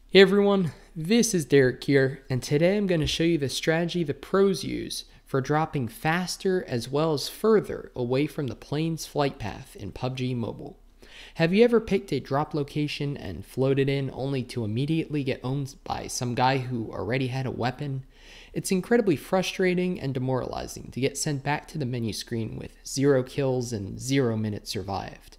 Hey everyone, this is Derek here, and today I'm going to show you the strategy the pros use for dropping faster as well as further away from the plane's flight path in PUBG Mobile. Have you ever picked a drop location and floated in only to immediately get owned by some guy who already had a weapon? It's incredibly frustrating and demoralizing to get sent back to the menu screen with 0 kills and 0 minutes survived.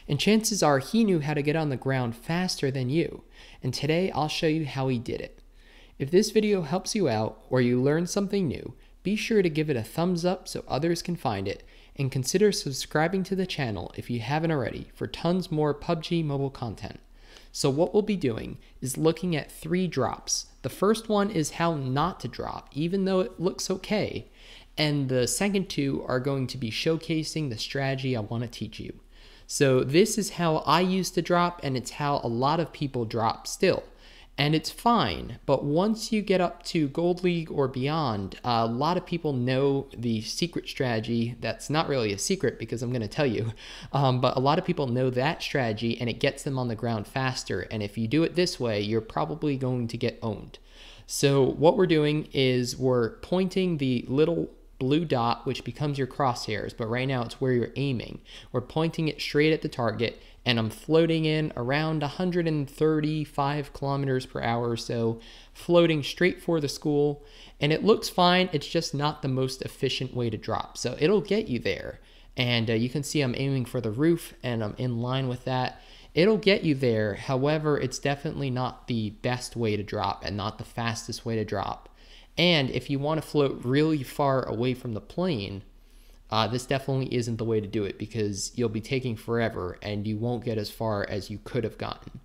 And chances are he knew how to get on the ground faster than you, and today I'll show you how he did it. If this video helps you out or you learn something new, be sure to give it a thumbs up so others can find it, and consider subscribing to the channel if you haven't already for tons more PUBG mobile content. So what we'll be doing is looking at 3 drops. The first one is how not to drop even though it looks okay, and the second 2 are going to be showcasing the strategy I want to teach you. So this is how I used to drop, and it's how a lot of people drop still. And it's fine, but once you get up to Gold League or beyond, a lot of people know the secret strategy. That's not really a secret because I'm going to tell you, but a lot of people know that strategy and it gets them on the ground faster. And if you do it this way, you're probably going to get owned. So what we're doing is we're pointing the little blue dot, which becomes your crosshairs, but right now it's where you're aiming. We're pointing it straight at the target, and I'm floating in around 135 kilometers per hour or so, floating straight for the school, and it looks fine. It's just not the most efficient way to drop, so it'll get you there. And you can see I'm aiming for the roof, and I'm in line with that. It'll get you there. However, it's definitely not the best way to drop and not the fastest way to drop. And if you want to float really far away from the plane, this definitely isn't the way to do it because you'll be taking forever and you won't get as far as you could have gotten.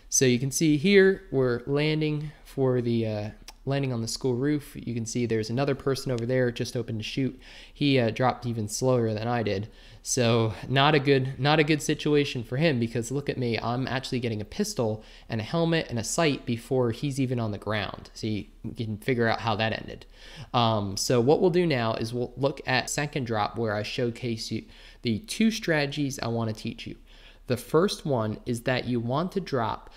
So you can see here we're landing for the landing on the school roof. You can see there's another person over there just open to shoot. He dropped even slower than I did. So not a good situation for him, because look at me, I'm actually getting a pistol and a helmet and a sight before he's even on the ground. So you can figure out how that ended. So what we'll do now is we'll look at second drop, where I showcase you the 2 strategies I want to teach you. The first one is that you want to drop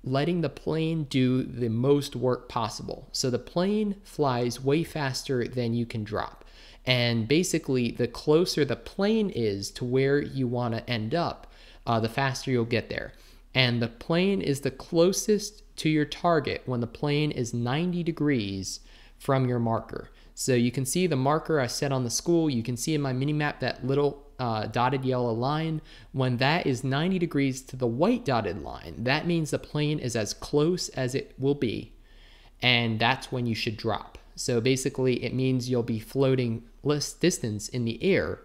letting the plane do the most work possible. So the plane flies way faster than you can drop. And basically, the closer the plane is to where you want to end up, the faster you'll get there. And the plane is the closest to your target when the plane is 90 degrees from your marker. So you can see the marker I set on the school. You can see in my mini-map that little dotted yellow line. When that is 90 degrees to the white dotted line, that means the plane is as close as it will be, and that's when you should drop. So basically it means you'll be floating less distance in the air,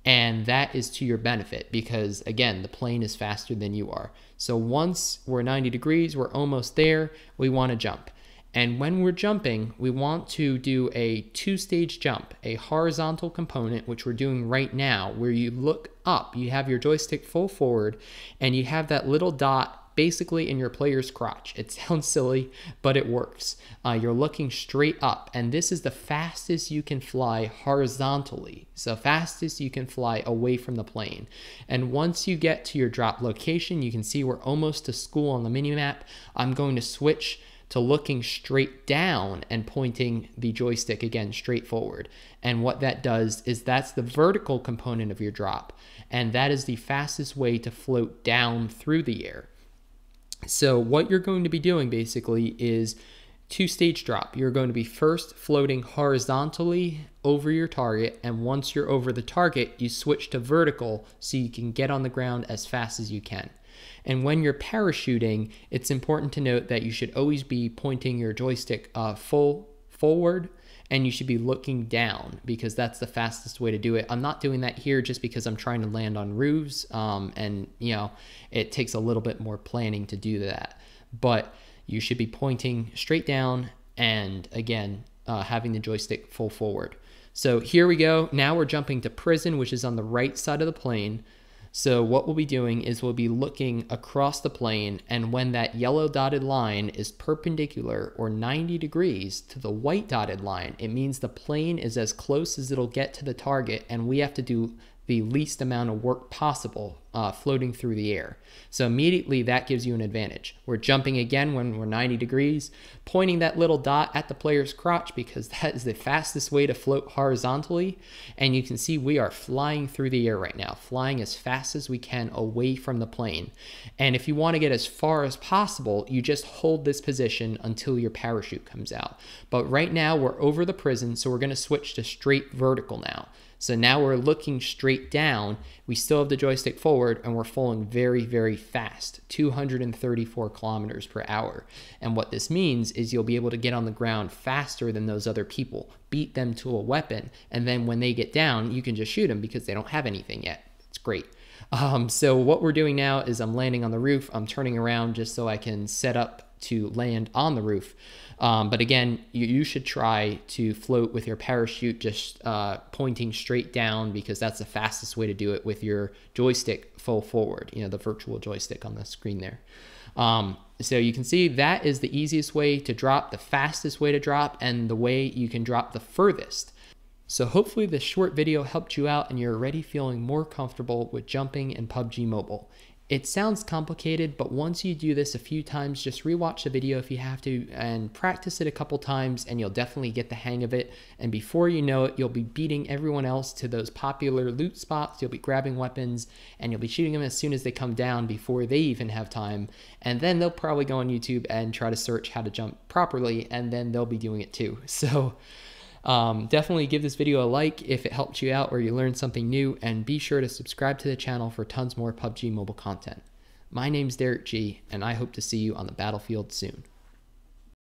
and that is to your benefit because, again, the plane is faster than you are. So once we're 90 degrees, we're almost there, we want to jump. And when we're jumping, we want to do a 2-stage jump, a horizontal component, which we're doing right now, where you look up, you have your joystick full forward, and you have that little dot basically in your player's crotch. It sounds silly, but it works. You're looking straight up, and this is the fastest you can fly horizontally. So fastest you can fly away from the plane. And once you get to your drop location, you can see we're almost to school on the mini-map. I'm going to switch to looking straight down and pointing the joystick again straight forward. And what that does is that's the vertical component of your drop, and that is the fastest way to float down through the air. So what you're going to be doing basically is 2-stage drop. You're going to be first floating horizontally over your target, and once you're over the target, you switch to vertical so you can get on the ground as fast as you can. And when you're parachuting, it's important to note that you should always be pointing your joystick full forward, and you should be looking down because that's the fastest way to do it. I'm not doing that here just because I'm trying to land on roofs, and you know, it takes a little bit more planning to do that. But you should be pointing straight down and, again, having the joystick full forward. So here we go. Now we're jumping to prison, which is on the right side of the plane. So what we'll be doing is we'll be looking across the plane, and when that yellow dotted line is perpendicular or 90 degrees to the white dotted line, it means the plane is as close as it'll get to the target, and we have to do the least amount of work possible floating through the air. So immediately that gives you an advantage. We're jumping again when we're 90 degrees, pointing that little dot at the player's crotch because that is the fastest way to float horizontally. And you can see we are flying through the air right now, flying as fast as we can away from the plane. And if you want to get as far as possible, you just hold this position until your parachute comes out. But right now we're over the prison, so we're going to switch to straight vertical now. So now we're looking straight down. We still have the joystick forward and we're falling very, very fast, 234 kilometers per hour. And what this means is you'll be able to get on the ground faster than those other people, beat them to a weapon. And then when they get down, you can just shoot them because they don't have anything yet. It's great. So what we're doing now is I'm landing on the roof. I'm turning around just so I can set up to land on the roof. But again, you should try to float with your parachute just pointing straight down because that's the fastest way to do it with your joystick full forward, the virtual joystick on the screen there. So you can see that is the easiest way to drop, the fastest way to drop, and the way you can drop the furthest. So hopefully this short video helped you out and you're already feeling more comfortable with jumping in PUBG Mobile. It sounds complicated, but once you do this a few times, just rewatch the video if you have to and practice it a couple times and you'll definitely get the hang of it. And before you know it, you'll be beating everyone else to those popular loot spots. You'll be grabbing weapons and you'll be shooting them as soon as they come down before they even have time. And then they'll probably go on YouTube and try to search how to jump properly, and then they'll be doing it too. So definitely give this video a like if it helped you out or you learned something new, and be sure to subscribe to the channel for tons more PUBG Mobile content. My name's Derek G, and I hope to see you on the battlefield soon.